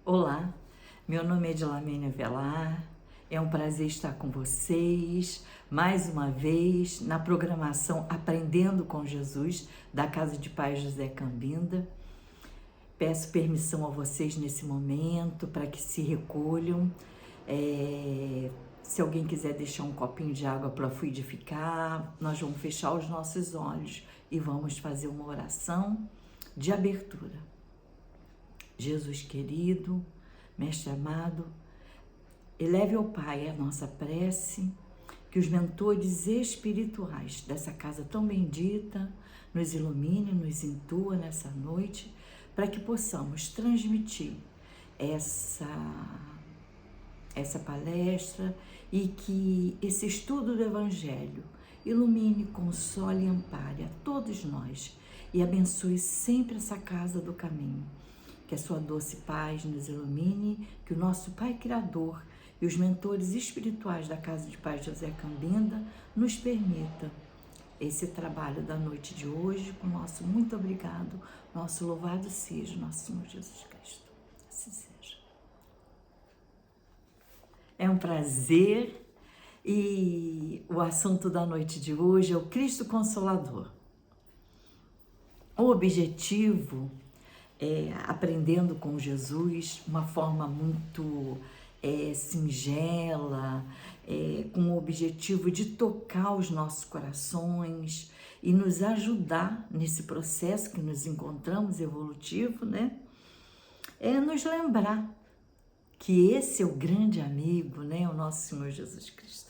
Olá, meu nome é Dilamene Avelar, é um prazer estar com vocês mais uma vez na programação Aprendendo com Jesus da Casa de Pai José Cambinda. Peço permissão a vocês nesse momento para que se recolham. Se alguém quiser deixar um copinho de água para fluidificar, nós vamos fechar os nossos olhos e vamos fazer uma oração de abertura. Jesus querido, Mestre amado, eleve ao Pai a nossa prece, que os mentores espirituais dessa casa tão bendita nos ilumine, nos intua nessa noite, para que possamos transmitir essa palestra e que esse estudo do Evangelho ilumine, console e ampare a todos nós e abençoe sempre essa casa do caminho. Que a sua doce paz nos ilumine, que o nosso Pai Criador e os mentores espirituais da Casa de Pai José Cambinda nos permita esse trabalho da noite de hoje, com nosso muito obrigado, nosso louvado seja nosso Senhor Jesus Cristo. Assim seja. É um prazer e o assunto da noite de hoje é o Cristo Consolador. O objetivo aprendendo com Jesus, uma forma muito singela, com o objetivo de tocar os nossos corações e nos ajudar nesse processo que nos encontramos evolutivo, né? Nos lembrar que esse é o grande amigo, né? O nosso Senhor Jesus Cristo.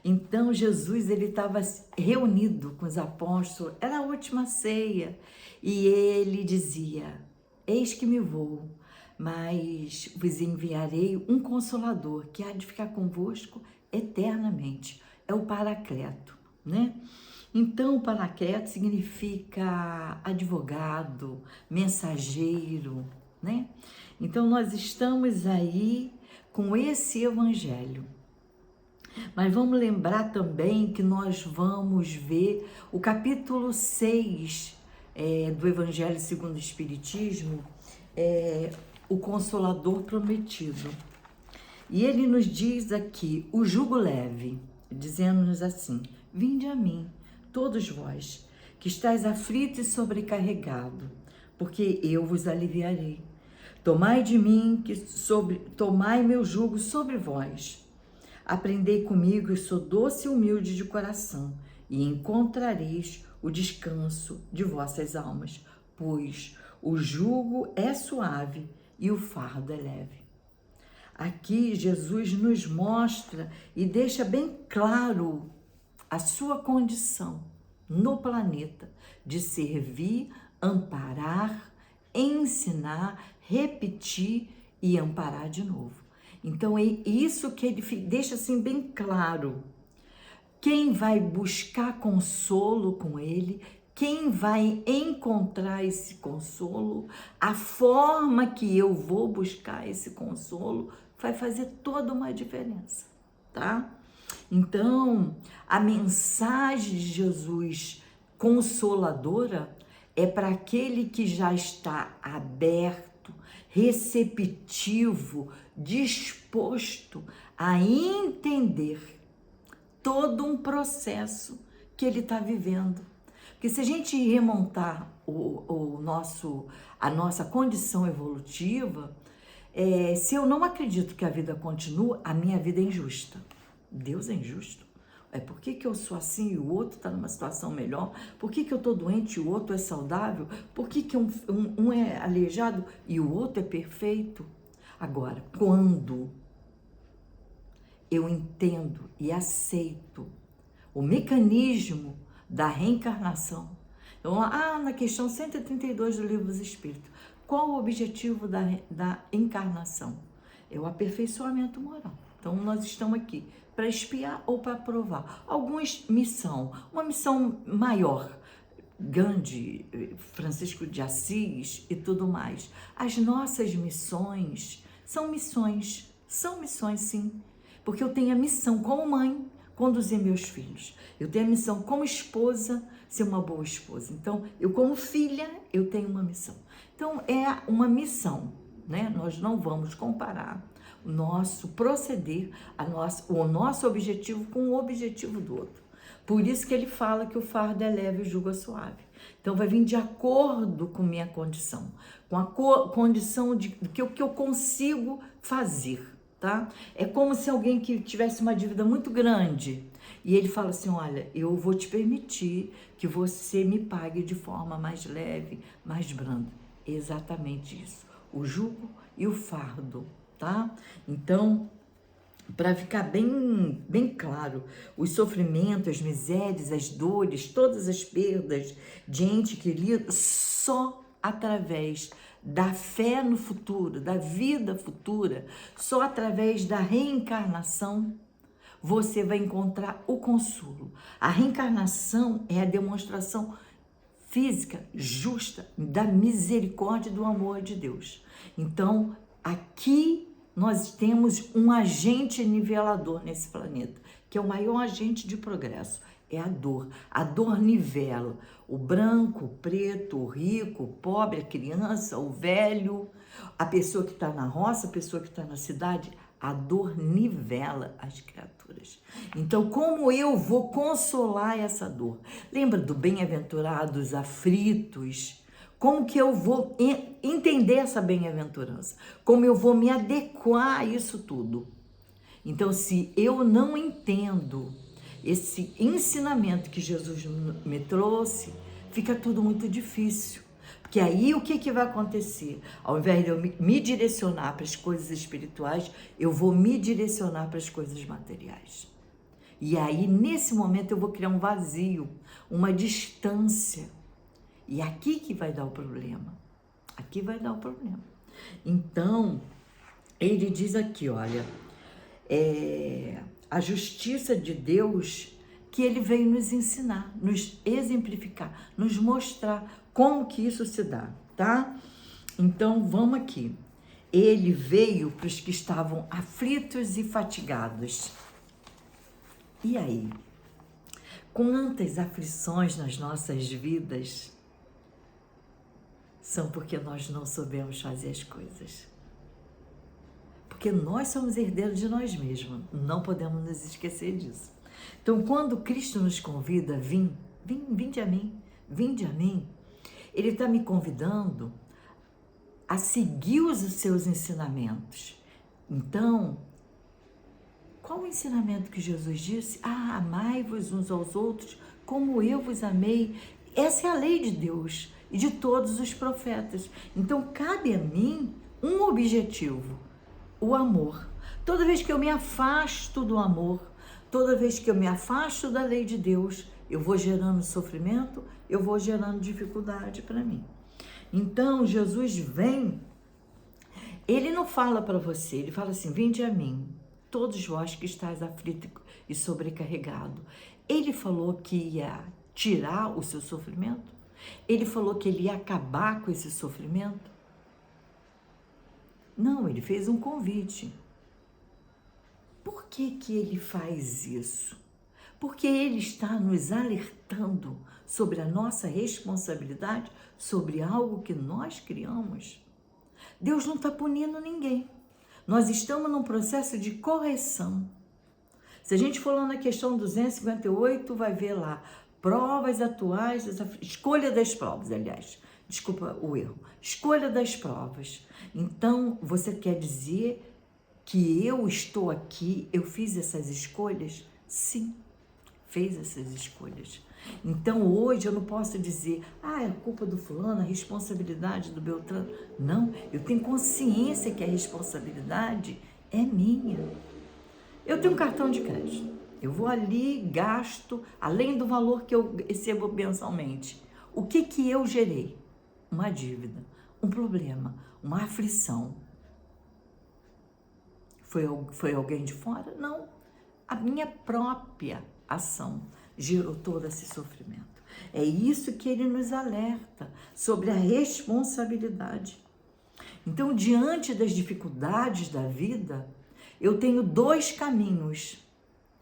Então, Jesus, ele estava reunido com os apóstolos, era a última ceia, e ele dizia: eis que me vou, mas vos enviarei um Consolador, que há de ficar convosco eternamente. É o Paracleto, né? Então, o Paracleto significa advogado, mensageiro, né? Então, nós estamos aí com esse Evangelho. Mas vamos lembrar também que nós vamos ver o capítulo 6 do Evangelho segundo o Espiritismo, o Consolador Prometido. E ele nos diz aqui, o jugo leve, dizendo-nos assim: vinde a mim, todos vós, que estáis aflito e sobrecarregado, porque eu vos aliviarei. Tomai de mim, tomai meu jugo sobre vós. Aprendei comigo, eu sou doce e humilde de coração, e encontrareis o descanso de vossas almas, pois o jugo é suave e o fardo é leve. Aqui Jesus nos mostra e deixa bem claro a sua condição no planeta de servir, amparar, ensinar, repetir e amparar de novo. Então é isso que ele deixa assim bem claro. Quem vai buscar consolo com ele, quem vai encontrar esse consolo, a forma que eu vou buscar esse consolo vai fazer toda uma diferença, tá? Então, a mensagem de Jesus consoladora é para aquele que já está aberto, receptivo, disposto a entender todo um processo que ele está vivendo. Porque se a gente remontar a nossa condição evolutiva, se eu não acredito que a vida continua, a minha vida é injusta. Deus é injusto. Por que eu sou assim e o outro está numa situação melhor? Por que eu estou doente e o outro é saudável? Por que um é aleijado e o outro é perfeito? Agora, quando eu entendo e aceito o mecanismo da reencarnação, então, na questão 132 do Livro dos Espíritos, qual o objetivo da encarnação? É o aperfeiçoamento moral. Então, nós estamos aqui para expiar ou para provar. Alguns uma missão maior, Gandhi, Francisco de Assis e tudo mais. As nossas missões são missões sim, porque eu tenho a missão como mãe, conduzir meus filhos. Eu tenho a missão como esposa, ser uma boa esposa. Então, eu como filha, eu tenho uma missão. Então, é uma missão. né? Nós não vamos comparar o nosso proceder, o nosso objetivo com o objetivo do outro. Por isso que ele fala que o fardo é leve e o jugo é suave. Então vai vir de acordo com minha condição, com a condição de que eu consigo fazer, tá? É como se alguém que tivesse uma dívida muito grande e ele fala assim, olha, eu vou te permitir que você me pague de forma mais leve, mais branda. Exatamente isso, o jugo e o fardo, tá? Então, para ficar bem claro, os sofrimentos, as misérias, as dores, todas as perdas de ente querido, só através da fé no futuro, da vida futura, só através da reencarnação, você vai encontrar o consolo. A reencarnação é a demonstração física, justa, da misericórdia e do amor de Deus. Então, aqui nós temos um agente nivelador nesse planeta, que é o maior agente de progresso, é a dor. A dor nivela o branco, o preto, o rico, o pobre, a criança, o velho, a pessoa que está na roça, a pessoa que está na cidade. A dor nivela as criaturas. Então, como eu vou consolar essa dor? Lembra do bem-aventurados aflitos? Como que eu vou entender essa bem-aventurança? Como eu vou me adequar a isso tudo? Então, se eu não entendo esse ensinamento que Jesus me trouxe, fica tudo muito difícil. Porque aí o que vai acontecer? Ao invés de eu me direcionar para as coisas espirituais, eu vou me direcionar para as coisas materiais. E aí, nesse momento, eu vou criar um vazio, uma distância. E aqui que vai dar o problema. Aqui vai dar o problema. Então, ele diz aqui, olha, a justiça de Deus que ele veio nos ensinar, nos exemplificar, nos mostrar como que isso se dá, tá? Então, vamos aqui. Ele veio para os que estavam aflitos e fatigados. E aí? Quantas aflições nas nossas vidas são porque nós não soubemos fazer as coisas? Porque nós somos herdeiros de nós mesmos, não podemos nos esquecer disso. Então, quando Cristo nos convida, vinde a mim, vinde a mim, Ele está me convidando a seguir os seus ensinamentos. Então, qual o ensinamento que Jesus disse? Amai-vos uns aos outros como eu vos amei. Essa é a lei de Deus e de todos os profetas. Então, cabe a mim um objetivo, o amor. Toda vez que eu me afasto do amor, toda vez que eu me afasto da lei de Deus, eu vou gerando sofrimento, eu vou gerando dificuldade para mim. Então, Jesus vem, ele não fala para você, ele fala assim, vinde a mim, todos vós que estáis aflito e sobrecarregado. Ele falou que ia tirar o seu sofrimento? Ele falou que ele ia acabar com esse sofrimento? Não, ele fez um convite. Por que ele faz isso? Porque ele está nos alertando sobre a nossa responsabilidade, sobre algo que nós criamos. Deus não está punindo ninguém. Nós estamos num processo de correção. Se a gente for lá na questão 258, vai ver lá, provas atuais, escolha das provas, aliás, desculpa o erro, escolha das provas. Então, você quer dizer que eu estou aqui, eu fiz essas escolhas? Sim, fez essas escolhas. Então, hoje eu não posso dizer, é culpa do fulano, a responsabilidade do Beltrano. Não, eu tenho consciência que a responsabilidade é minha. Eu tenho um cartão de crédito, eu vou ali, gasto, além do valor que eu recebo mensalmente. O que eu gerei? Uma dívida, um problema, uma aflição. Foi alguém de fora? Não. A minha própria ação gerou todo esse sofrimento. É isso que ele nos alerta sobre a responsabilidade. Então, diante das dificuldades da vida, eu tenho dois caminhos: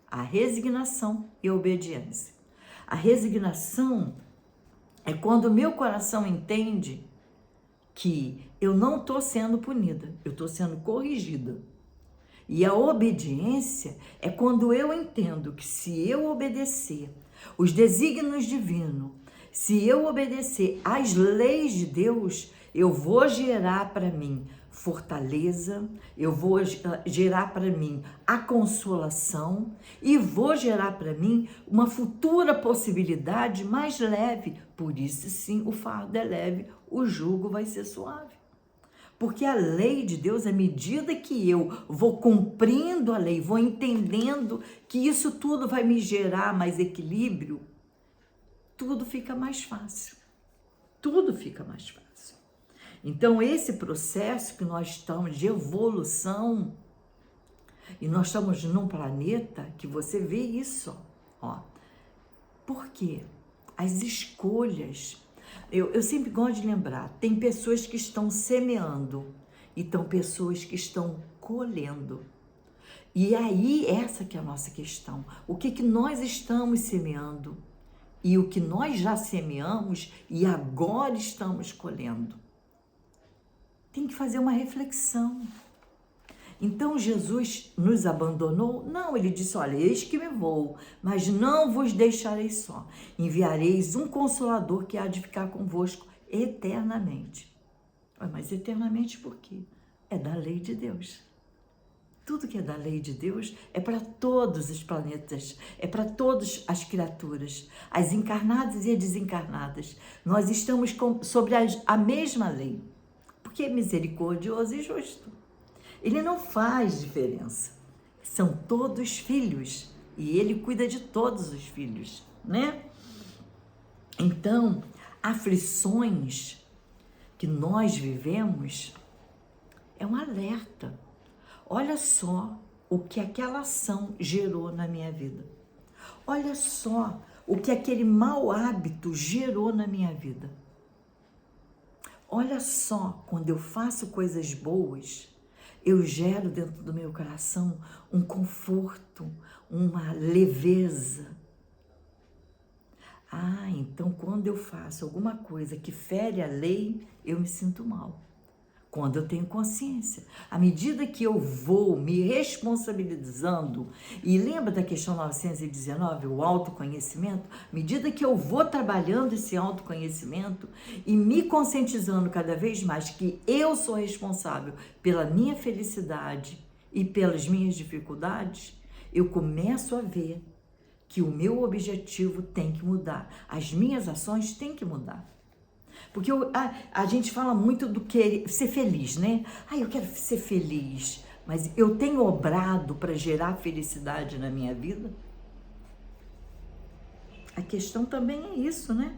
a resignação e a obediência. A resignação é quando o meu coração entende que eu não estou sendo punida, eu estou sendo corrigida. E a obediência é quando eu entendo que se eu obedecer os desígnios divinos, se eu obedecer às leis de Deus, eu vou gerar para mim fortaleza, eu vou gerar para mim a consolação e vou gerar para mim uma futura possibilidade mais leve. Por isso, sim, o fardo é leve, o jugo vai ser suave. Porque a lei de Deus, à medida que eu vou cumprindo a lei, vou entendendo que isso tudo vai me gerar mais equilíbrio, tudo fica mais fácil. Tudo fica mais fácil. Então, esse processo que nós estamos de evolução, e nós estamos num planeta que você vê isso, ó. Por quê? As escolhas. Eu sempre gosto de lembrar, tem pessoas que estão semeando e tem pessoas que estão colhendo. E aí, essa que é a nossa questão. O que nós estamos semeando e o que nós já semeamos e agora estamos colhendo. Tem que fazer uma reflexão. Então, Jesus nos abandonou? Não, ele disse, olha, eis que me vou, mas não vos deixarei só. Enviareis um Consolador que há de ficar convosco eternamente. Mas eternamente por quê? É da lei de Deus. Tudo que é da lei de Deus é para todos os planetas, é para todas as criaturas, as encarnadas e as desencarnadas. Nós estamos sobre a mesma lei, porque é misericordioso e justo. Ele não faz diferença. São todos filhos e ele cuida de todos os filhos, né? Então, aflições que nós vivemos é um alerta. Olha só o que aquela ação gerou na minha vida. Olha só o que aquele mau hábito gerou na minha vida. Olha só, quando eu faço coisas boas, eu gero dentro do meu coração um conforto, uma leveza. Então quando eu faço alguma coisa que fere a lei, eu me sinto mal. Quando eu tenho consciência, à medida que eu vou me responsabilizando, e lembra da questão 919, o autoconhecimento? À medida que eu vou trabalhando esse autoconhecimento e me conscientizando cada vez mais que eu sou responsável pela minha felicidade e pelas minhas dificuldades, eu começo a ver que o meu objetivo tem que mudar, as minhas ações têm que mudar. Porque a gente fala muito do que ser feliz, né? Eu quero ser feliz, mas eu tenho obrado para gerar felicidade na minha vida? A questão também é isso, né?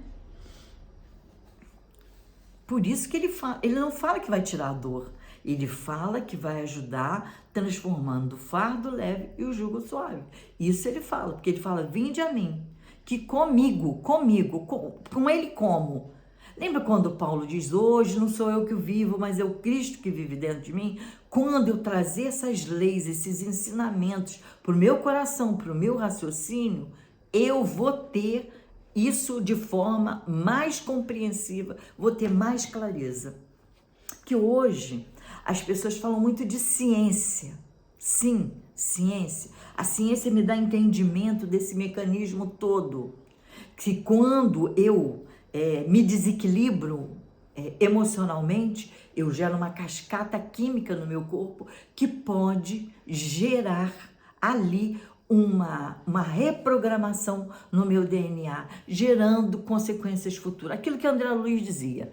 Por isso que ele não fala que vai tirar a dor, ele fala que vai ajudar transformando o fardo leve e o jugo suave. Isso ele fala, porque ele fala, vinde a mim, que comigo, com ele como? Lembra quando Paulo diz, hoje não sou eu que vivo, mas é o Cristo que vive dentro de mim? Quando eu trazer essas leis, esses ensinamentos para o meu coração, para o meu raciocínio, eu vou ter isso de forma mais compreensiva, vou ter mais clareza. Que hoje as pessoas falam muito de ciência. Sim, ciência. A ciência me dá entendimento desse mecanismo todo. Que quando eu me desequilibro emocionalmente, eu gero uma cascata química no meu corpo que pode gerar ali uma reprogramação no meu DNA, gerando consequências futuras. Aquilo que André Luiz dizia,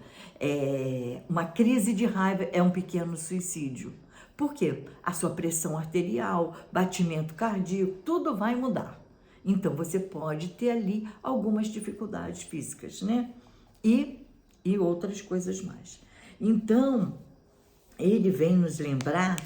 uma crise de raiva é um pequeno suicídio. Por quê? A sua pressão arterial, batimento cardíaco, tudo vai mudar. Então, você pode ter ali algumas dificuldades físicas, né? E outras coisas mais. Então, ele vem nos lembrar,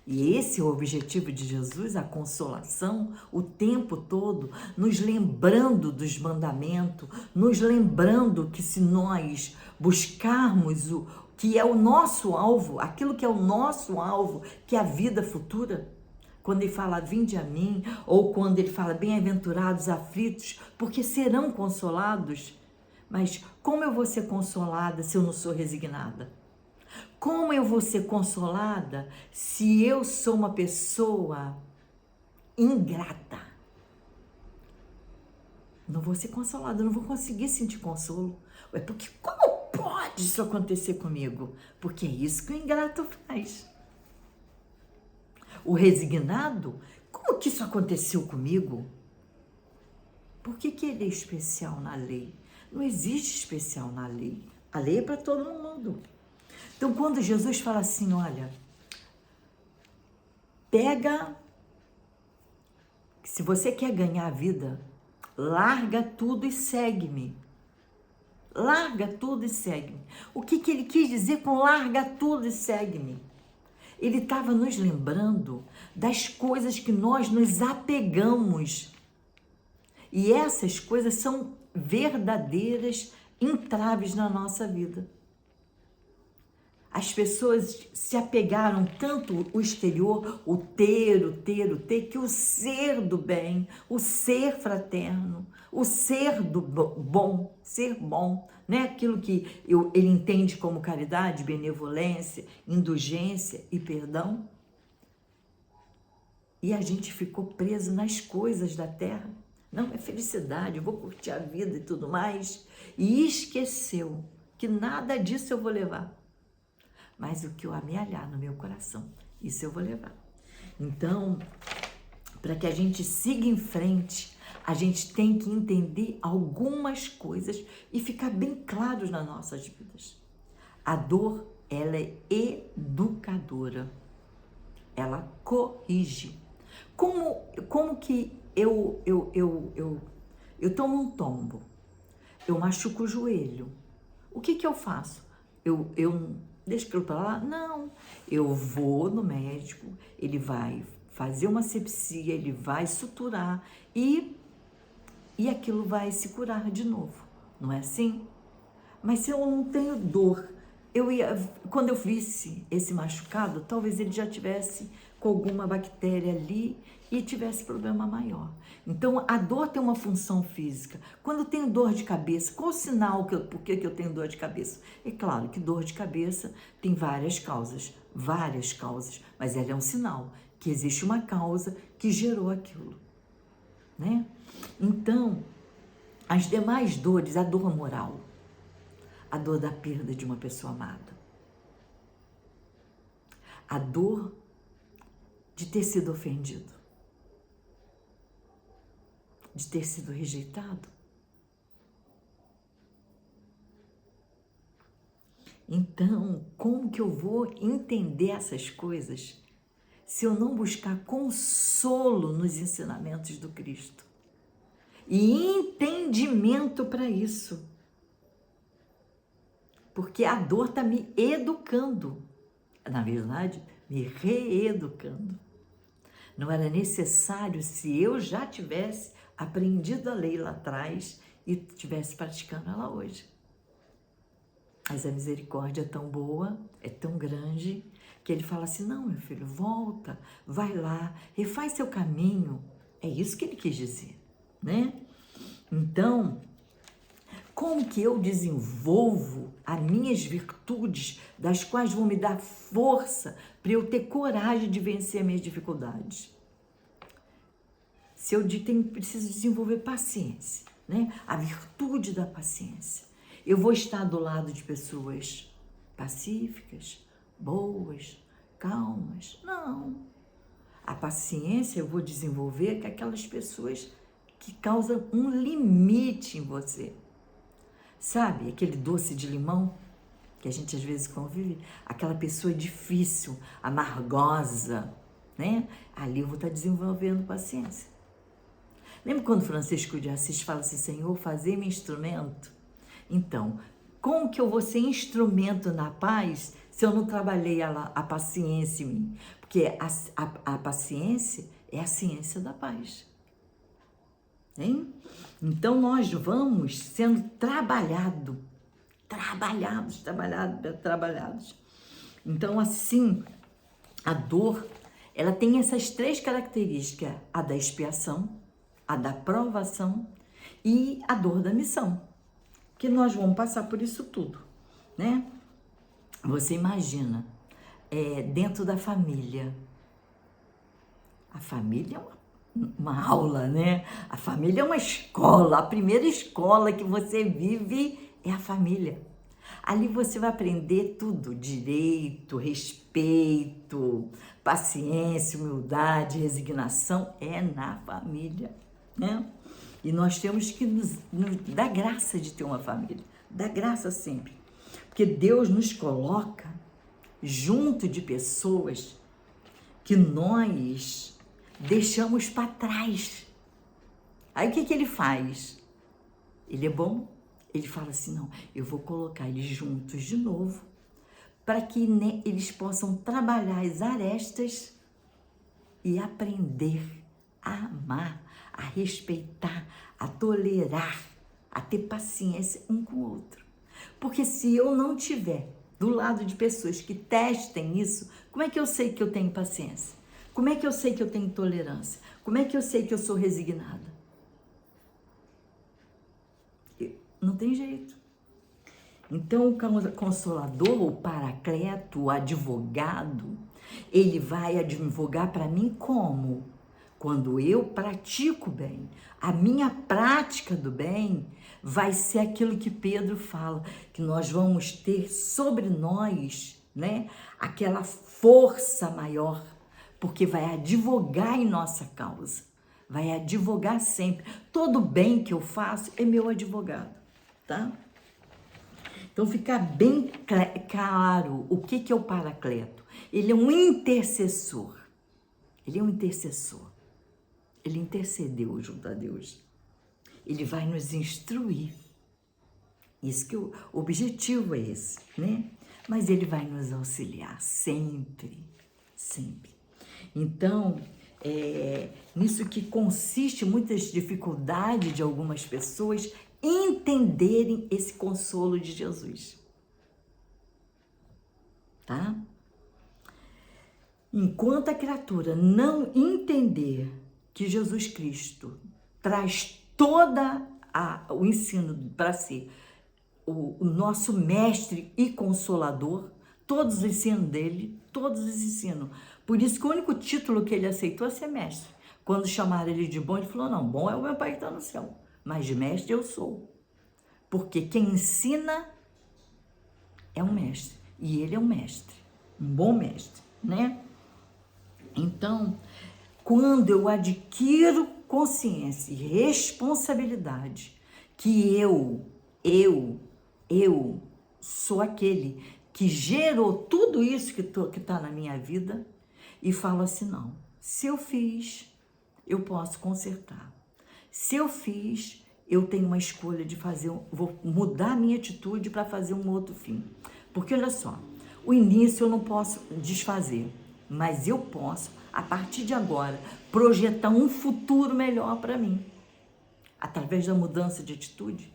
e esse é o objetivo de Jesus, a consolação, o tempo todo, nos lembrando dos mandamentos, nos lembrando que se nós buscarmos o que é o nosso alvo, aquilo que é o nosso alvo, que é a vida futura, quando ele fala, vinde a mim, ou quando ele fala, bem-aventurados aflitos, porque serão consolados. Mas como eu vou ser consolada se eu não sou resignada? Como eu vou ser consolada se eu sou uma pessoa ingrata? Não vou ser consolada, não vou conseguir sentir consolo. É porque como pode isso acontecer comigo? Porque é isso que o ingrato faz. O resignado, como que isso aconteceu comigo? Por que ele é especial na lei? Não existe especial na lei. A lei é para todo mundo. Então, quando Jesus fala assim, olha, pega, se você quer ganhar a vida, larga tudo e segue-me. Larga tudo e segue-me. O que ele quis dizer com larga tudo e segue-me? Ele estava nos lembrando das coisas que nós nos apegamos. E essas coisas são verdadeiras entraves na nossa vida. As pessoas se apegaram tanto o exterior, o ter, que o ser do bem, o ser fraterno, o ser do bom, ser bom, né? Aquilo que ele entende como caridade, benevolência, indulgência e perdão. E a gente ficou preso nas coisas da terra. Não, é felicidade, eu vou curtir a vida e tudo mais. E esqueceu que nada disso eu vou levar. Mas o que eu amealhar no meu coração, isso eu vou levar. Então, para que a gente siga em frente, a gente tem que entender algumas coisas e ficar bem claros nas nossas vidas. A dor, ela é educadora. Ela corrige. Como que eu tomo um tombo, eu machuco o joelho. O que eu faço? Eu deixo aquilo para lá? Não. Eu vou no médico, ele vai fazer uma asepsia, ele vai suturar e aquilo vai se curar de novo. Não é assim? Mas se eu não tenho dor, quando eu visse esse machucado, talvez ele já tivesse com alguma bactéria ali e tivesse problema maior. Então, a dor tem uma função física. Quando eu tenho dor de cabeça, qual o sinal por que eu tenho dor de cabeça? É claro que dor de cabeça tem várias causas, mas ela é um sinal que existe uma causa que gerou aquilo, né? Então, as demais dores, a dor moral, a dor da perda de uma pessoa amada, a dor de ter sido ofendido, de ter sido rejeitado. Então, como que eu vou entender essas coisas se eu não buscar consolo nos ensinamentos do Cristo? E entendimento para isso. Porque a dor está me educando, na verdade, me reeducando. Não era necessário se eu já tivesse aprendido a lei lá atrás e estivesse praticando ela hoje. Mas a misericórdia é tão boa, é tão grande, que ele fala assim, não, meu filho, volta, vai lá, refaz seu caminho. É isso que ele quis dizer, né? Então, como que eu desenvolvo as minhas virtudes, das quais vão me dar força para eu ter coragem de vencer as minhas dificuldades? Se eu preciso desenvolver paciência, né? A virtude da paciência. Eu vou estar do lado de pessoas pacíficas, boas, calmas? Não. A paciência eu vou desenvolver com aquelas pessoas que causam um limite em você. Sabe, aquele doce de limão que a gente às vezes convive? Aquela pessoa difícil, amargosa, né? Ali eu vou estar desenvolvendo paciência. Lembra quando Francisco de Assis fala assim, Senhor, fazei-me instrumento? Então, como que eu vou ser instrumento na paz se eu não trabalhei a paciência em mim? Porque a paciência é a ciência da paz. Hein? Então, nós vamos sendo trabalhados. Então, assim, a dor, ela tem essas três características, a da expiação, a da provação e a dor da missão, que nós vamos passar por isso tudo, né? Você imagina, dentro da família. A família é uma aula, né? A família é uma escola. A primeira escola que você vive é a família. Ali você vai aprender tudo: direito, respeito, paciência, humildade, resignação. É na família, né? E nós temos que nos dar graça de ter uma família. Dá graça sempre. Porque Deus nos coloca junto de pessoas que nós deixamos para trás. Aí o que ele faz? Ele é bom? Ele fala assim, não, eu vou colocar eles juntos de novo para que eles possam trabalhar as arestas e aprender a amar, a respeitar, a tolerar, a ter paciência um com o outro. Porque se eu não tiver do lado de pessoas que testem isso, como é que eu sei que eu tenho paciência? Como é que eu sei que eu tenho tolerância? Como é que eu sei que eu sou resignada? Não tem jeito. Então, o consolador, o paracleto, o advogado, ele vai advogar para mim como? Quando eu pratico bem. A minha prática do bem vai ser aquilo que Pedro fala, que nós vamos ter sobre nós, né, aquela força maior, porque vai advogar em nossa causa. Vai advogar sempre. Todo bem que eu faço é meu advogado, tá? Então, fica bem claro o que é o paracleto. Ele é um intercessor. Ele é um intercessor. Ele intercedeu junto a Deus. Ele vai nos instruir. Isso que o objetivo é esse, né? Mas ele vai nos auxiliar sempre, sempre. Então, nisso que consiste muitas dificuldades de algumas pessoas entenderem esse consolo de Jesus, tá? Enquanto a criatura não entender que Jesus Cristo traz toda o ensino para si, o nosso mestre e consolador, todos os ensinos dele, todos os ensinos. Por isso que o único título que ele aceitou é ser mestre. Quando chamaram ele de bom, ele falou, não, bom é o meu pai que está no céu, mas de mestre eu sou. Porque quem ensina é um mestre, e ele é um mestre, um bom mestre, né? Então, quando eu adquiro consciência e responsabilidade que eu sou aquele que gerou tudo isso que está na minha vida, e falo assim, não, se eu fiz, eu posso consertar. Se eu fiz, eu tenho uma escolha de fazer, vou mudar a minha atitude para fazer um outro fim. Porque olha só, o início eu não posso desfazer, mas eu posso, a partir de agora, projetar um futuro melhor para mim. Através da mudança de atitude,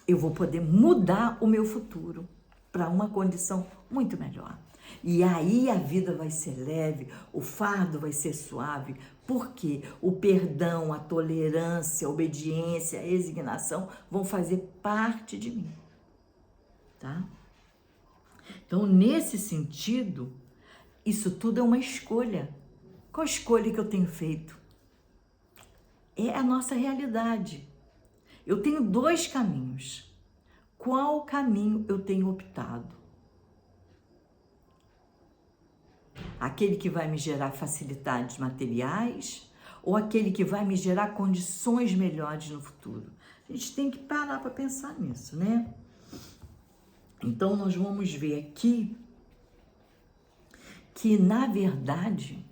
eu vou poder mudar o meu futuro para uma condição muito melhor. E aí a vida vai ser leve, o fardo vai ser suave, porque o perdão, a tolerância, a obediência, a resignação vão fazer parte de mim, tá? Então, nesse sentido, isso tudo é uma escolha. Qual escolha que eu tenho feito? É a nossa realidade. Eu tenho dois caminhos. Qual caminho eu tenho optado? Aquele que vai me gerar facilidades materiais ou aquele que vai me gerar condições melhores no futuro? A gente tem que parar para pensar nisso, né? Então, nós vamos ver aqui que, na verdade,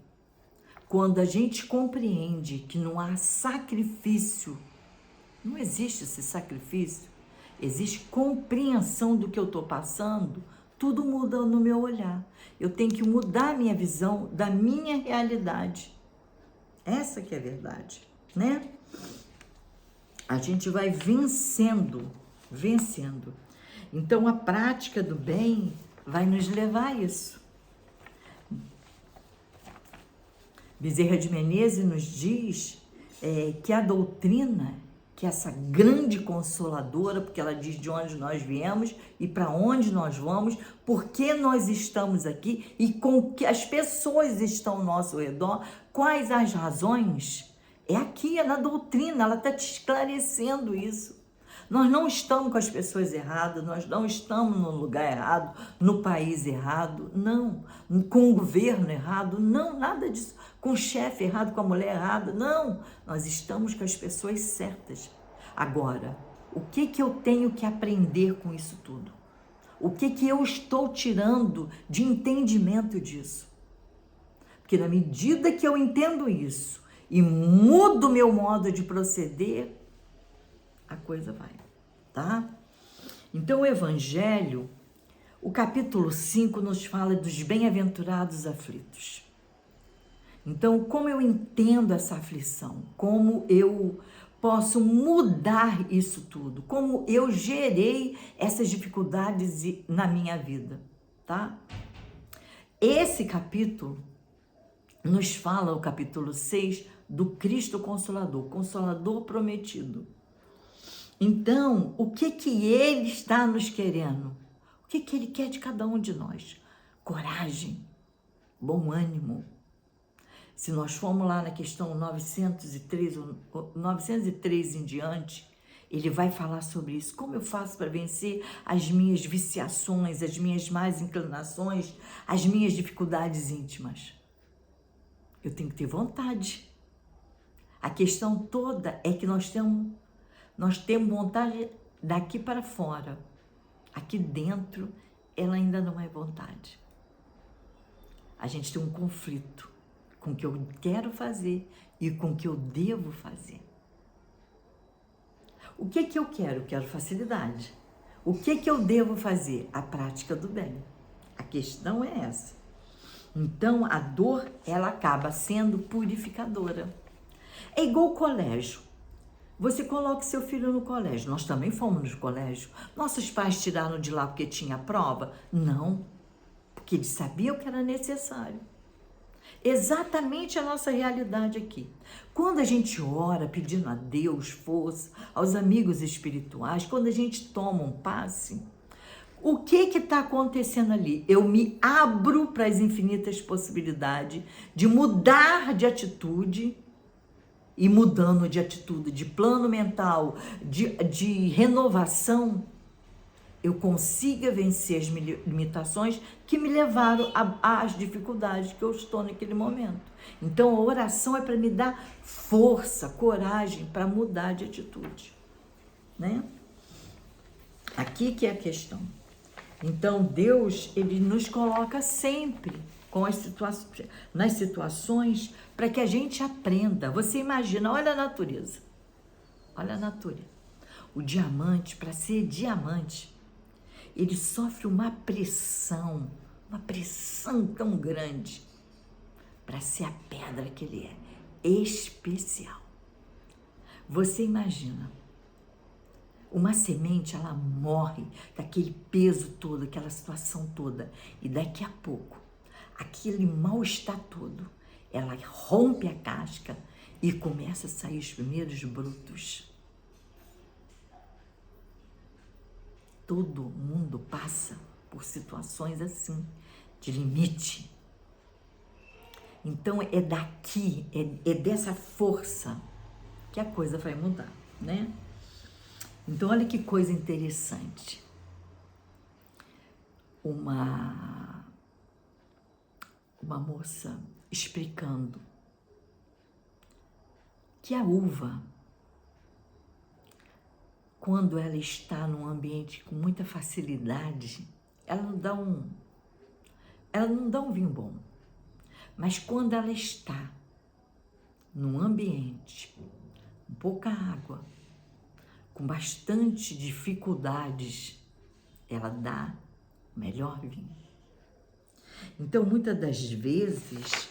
quando a gente compreende que não há sacrifício, não existe esse sacrifício, existe compreensão do que eu estou passando, tudo muda no meu olhar. Eu tenho que mudar a minha visão da minha realidade. Essa que é a verdade, né? A gente vai vencendo. Então, a prática do bem vai nos levar a isso. Bezerra de Menezes nos diz que a doutrina que é essa grande consoladora, porque ela diz de onde nós viemos e para onde nós vamos, por que nós estamos aqui e com que as pessoas estão ao nosso redor, quais as razões. É aqui, é na doutrina, ela está te esclarecendo isso. Nós não estamos com as pessoas erradas, nós não estamos no lugar errado, no país errado, não. Com o governo errado, não, nada disso. Com o chefe errado, com a mulher errada, não. Nós estamos com as pessoas certas. Agora, o que eu tenho que aprender com isso tudo? O que eu estou tirando de entendimento disso? Porque na medida que eu entendo isso e mudo meu modo de proceder, a coisa vai, tá? Então o Evangelho, o capítulo 5 nos fala dos bem-aventurados aflitos. Então, como eu entendo essa aflição? Como eu posso mudar isso tudo? Como eu gerei essas dificuldades na minha vida, tá? Esse capítulo nos fala, o capítulo 6, do Cristo Consolador, Consolador prometido. Então, o que ele está nos querendo? O que ele quer de cada um de nós? Coragem, bom ânimo. Se nós formos lá na questão 903 em diante, ele vai falar sobre isso. Como eu faço para vencer as minhas viciações, as minhas más inclinações, as minhas dificuldades íntimas? Eu tenho que ter vontade. A questão toda é que nós temos vontade daqui para fora. Aqui dentro, ela ainda não é vontade. A gente tem um conflito com o que eu quero fazer e com o que eu devo fazer. O que eu quero? Eu quero facilidade. O que eu devo fazer? A prática do bem. A questão é essa. Então, a dor, ela acaba sendo purificadora. É igual o colégio. Você coloca seu filho no colégio. Nós também fomos no colégio. Nossos pais tiraram de lá porque tinha prova? Não, porque eles sabiam que era necessário. Exatamente a nossa realidade aqui. Quando a gente ora pedindo a Deus força, aos amigos espirituais, quando a gente toma um passe, o que está acontecendo ali? Eu me abro para as infinitas possibilidades de mudar de atitude, e mudando de atitude, de plano mental, de renovação, eu consiga vencer as limitações que me levaram às dificuldades que eu estou naquele momento. Então, a oração é para me dar força, coragem para mudar de atitude, né? Aqui que é a questão. Então, Deus, ele nos coloca sempre nas situações para que a gente aprenda. Você imagina, olha a natureza. Olha a natureza. O diamante, para ser diamante, ele sofre uma pressão tão grande para ser a pedra que ele é, especial. Você imagina, uma semente, ela morre daquele peso todo, aquela situação toda, e daqui a pouco, aquele mal-estar todo, ela rompe a casca e começa a sair os primeiros brotos. Todo mundo passa por situações assim, de limite. Então, é daqui, é dessa força que a coisa vai mudar, né? Então, olha que coisa interessante. Uma moça explicando que a uva, quando ela está num ambiente com muita facilidade, ela não dá um vinho bom. Mas quando ela está num ambiente com pouca água, com bastante dificuldades, ela dá o melhor vinho. Então, muitas das vezes,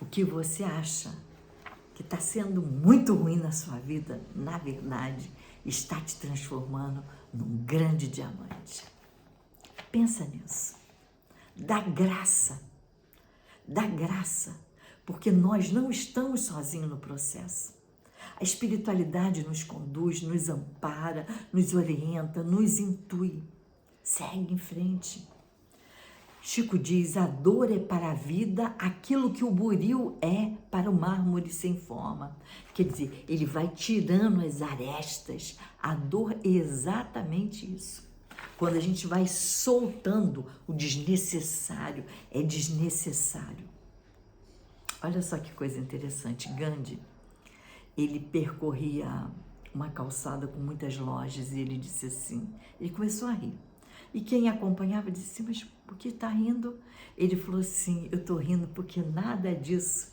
o que você acha que está sendo muito ruim na sua vida, na verdade, está te transformando num grande diamante. Pensa nisso. Dá graça, porque nós não estamos sozinhos no processo. A espiritualidade nos conduz, nos ampara, nos orienta, nos intui. Segue em frente. Chico diz, a dor é para a vida aquilo que o buril é para o mármore sem forma. Quer dizer, ele vai tirando as arestas. A dor é exatamente isso. Quando a gente vai soltando o desnecessário, é desnecessário. Olha só que coisa interessante. Gandhi, ele percorria uma calçada com muitas lojas e ele disse assim, ele começou a rir. E quem acompanhava disse, mas por que está rindo? Ele falou assim, eu estou rindo porque nada disso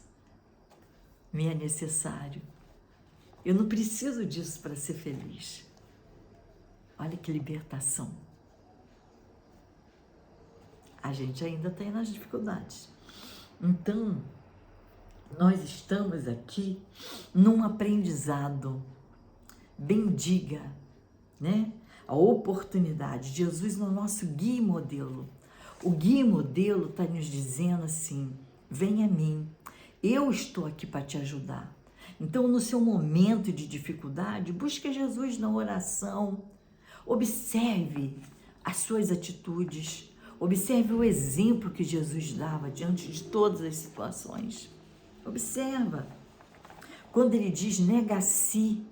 me é necessário. Eu não preciso disso para ser feliz. Olha que libertação. A gente ainda está nas dificuldades. Então, nós estamos aqui num aprendizado. Bendiga, né? A oportunidade. Jesus é o nosso guia e modelo. O guia e modelo está nos dizendo assim, vem a mim, eu estou aqui para te ajudar. Então, no seu momento de dificuldade, busque Jesus na oração, observe as suas atitudes, observe o exemplo que Jesus dava diante de todas as situações. Observa. Quando ele diz nega a si,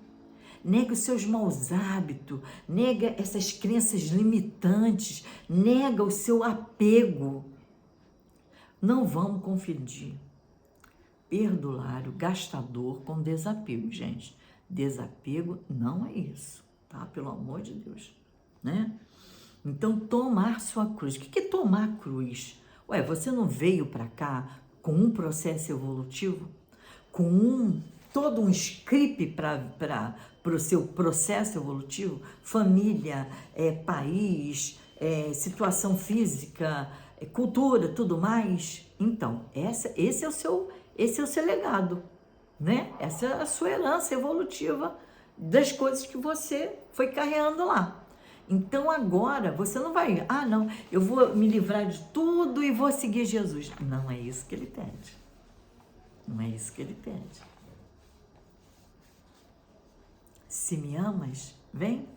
nega os seus maus hábitos, nega essas crenças limitantes, nega o seu apego. Não vamos confundir perdulário, gastador com desapego, gente. Desapego não é isso, tá? Pelo amor de Deus, né? Então, tomar sua cruz. O que é tomar cruz? Ué, você não veio para cá com um processo evolutivo? Com todo um script para o seu processo evolutivo? Família, país, situação física, cultura, tudo mais? Então, esse é o seu legado, né? Essa é a sua herança evolutiva das coisas que você foi carregando lá. Então agora você não vai, não, eu vou me livrar de tudo e vou seguir Jesus. Não é isso que ele pede. Não é isso que ele pede. Se me amas, vem.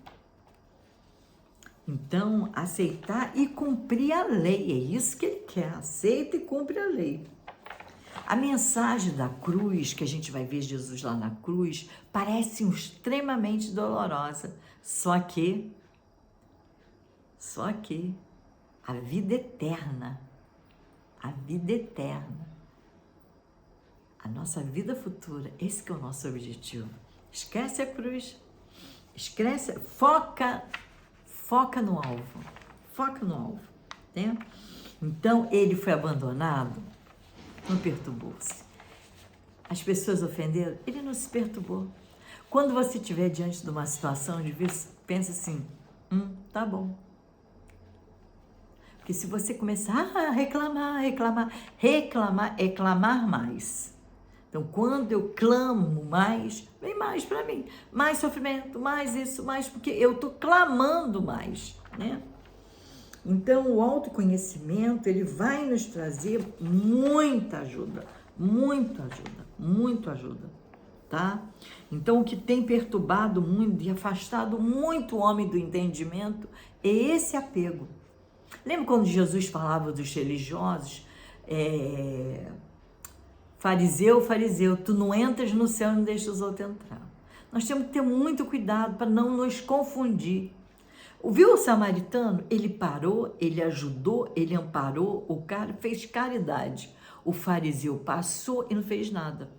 Então, aceitar e cumprir a lei. É isso que ele quer. Aceita e cumpre a lei. A mensagem da cruz, que a gente vai ver Jesus lá na cruz, parece extremamente dolorosa. Só que a vida eterna, a nossa vida futura, esse que é o nosso objetivo. Esquece a cruz, foca no alvo, né? Então, ele foi abandonado, não perturbou-se. As pessoas ofenderam, ele não se perturbou. Quando você estiver diante de uma situação difícil, pensa assim, tá bom. Porque se você começar a reclamar é clamar mais. Então, quando eu clamo mais, vem mais para mim. Mais sofrimento, mais isso, mais, porque eu estou clamando mais, né? Então, o autoconhecimento, ele vai nos trazer muita ajuda, tá? Então, o que tem perturbado muito e afastado muito o homem do entendimento é esse apego. Lembra quando Jesus falava dos religiosos? Fariseu, tu não entras no céu e não deixa os outros entrar. Nós temos que ter muito cuidado para não nos confundir. Viu o samaritano? Ele parou, ele ajudou, ele amparou, o cara fez caridade. O fariseu passou e não fez nada.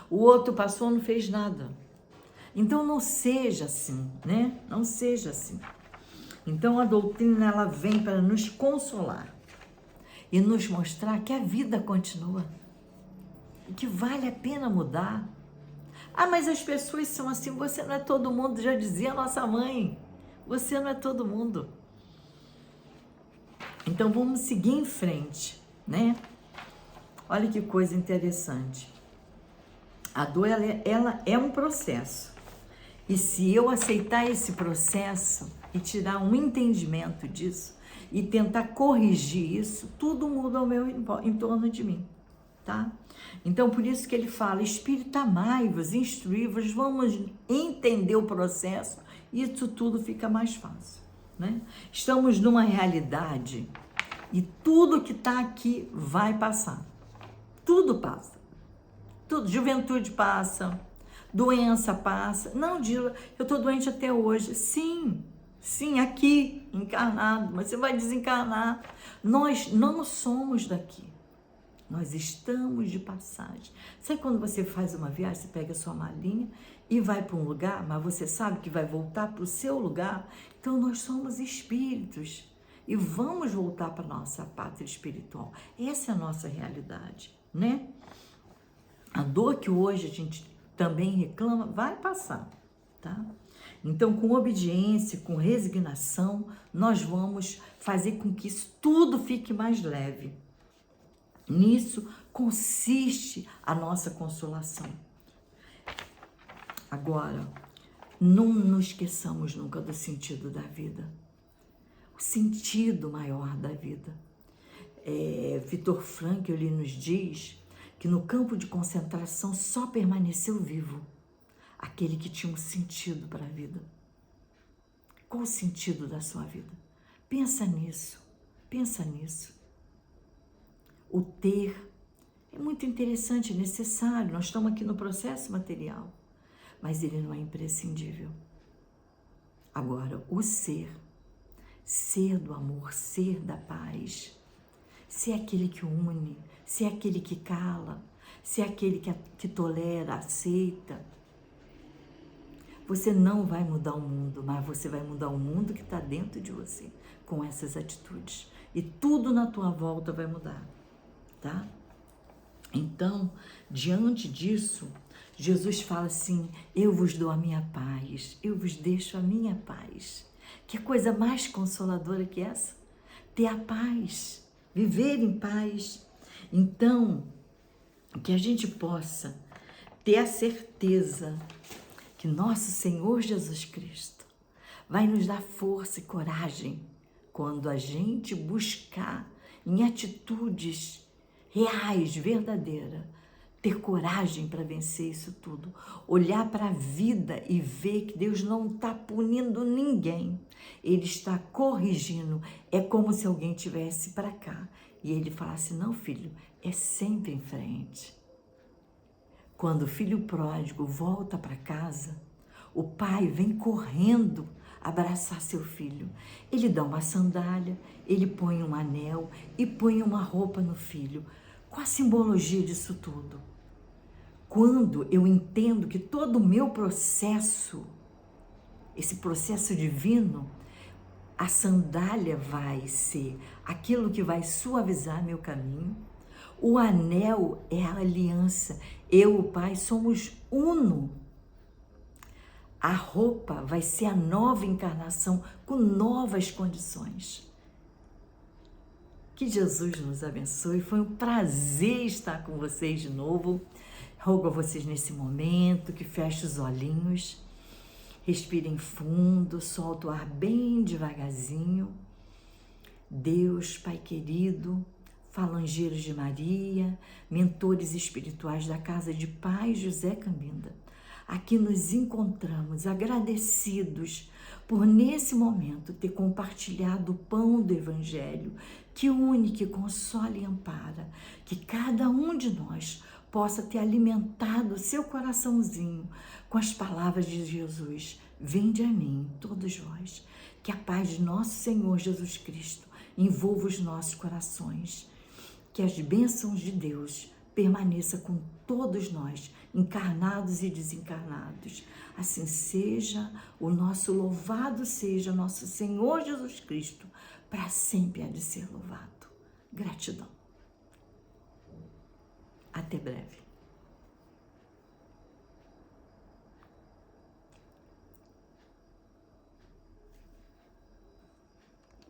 O outro passou e não fez nada. Então não seja assim, né? Não seja assim. Então a doutrina, ela vem para nos consolar e nos mostrar que a vida continua e que vale a pena mudar. Mas as pessoas são assim, você não é todo mundo, já dizia a nossa mãe, você não é todo mundo. Então vamos seguir em frente, né? Olha que coisa interessante. A dor, ela é um processo. E se eu aceitar esse processo e tirar um entendimento disso e tentar corrigir isso, tudo muda ao meu em torno de mim, tá? Então, por isso que ele fala, Espírito, amai-vos, instruí-vos, vamos entender o processo, e isso tudo fica mais fácil, né? Estamos numa realidade e tudo que está aqui vai passar. Tudo passa. Tudo, juventude passa, doença passa. Não, Dila, eu estou doente até hoje. Sim, aqui, encarnado, mas você vai desencarnar. Nós não somos daqui. Nós estamos de passagem. Sabe quando você faz uma viagem, você pega a sua malinha e vai para um lugar, mas você sabe que vai voltar para o seu lugar? Então, nós somos espíritos e vamos voltar para a nossa pátria espiritual. Essa é a nossa realidade, né? A dor que hoje a gente também reclama vai passar, tá? Então, com obediência, com resignação, nós vamos fazer com que isso tudo fique mais leve. Nisso consiste a nossa consolação. Agora, não nos esqueçamos nunca do sentido da vida. O sentido maior da vida. Viktor Frankl, ele nos diz que no campo de concentração só permaneceu vivo aquele que tinha um sentido para a vida. Qual o sentido da sua vida? Pensa nisso. O ter é muito interessante, é necessário, nós estamos aqui no processo material, mas ele não é imprescindível. Agora, o ser do amor, ser da paz, ser aquele que une, ser aquele que cala, ser aquele que tolera, aceita. Você não vai mudar o mundo, mas você vai mudar o mundo que está dentro de você com essas atitudes. E tudo na tua volta vai mudar, tá? Então, diante disso, Jesus fala assim, eu vos dou a minha paz, eu vos deixo a minha paz. Que coisa mais consoladora que essa? Ter a paz, viver em paz. Então, que a gente possa ter a certeza que nosso Senhor Jesus Cristo vai nos dar força e coragem quando a gente buscar em atitudes reais, verdadeiras, ter coragem para vencer isso tudo, olhar para a vida e ver que Deus não está punindo ninguém, Ele está corrigindo. É como se alguém tivesse para cá e Ele falasse, não, filho, é sempre em frente. Quando o filho pródigo volta para casa, o pai vem correndo abraçar seu filho. Ele dá uma sandália, ele põe um anel e põe uma roupa no filho. Qual a simbologia disso tudo? Quando eu entendo que todo o meu processo, esse processo divino, a sandália vai ser aquilo que vai suavizar meu caminho. O anel é a aliança. Eu e o Pai somos uno. A roupa vai ser a nova encarnação com novas condições. Que Jesus nos abençoe. Foi um prazer estar com vocês de novo. Rogo a vocês nesse momento que fechem os olhinhos, respirem fundo, solta o ar bem devagarzinho. Deus, Pai querido, falangeiros de Maria, mentores espirituais da Casa de Pai José Cambinda, aqui nos encontramos agradecidos por nesse momento ter compartilhado o pão do Evangelho que une, que consola e ampara, que cada um de nós possa ter alimentado o seu coraçãozinho com as palavras de Jesus. Vinde a mim, todos vós, que a paz de nosso Senhor Jesus Cristo envolva os nossos corações, que as bênçãos de Deus permaneçam com todos nós, encarnados e desencarnados. Assim seja, o nosso louvado seja nosso Senhor Jesus Cristo, para sempre há de ser louvado. Gratidão. Até breve.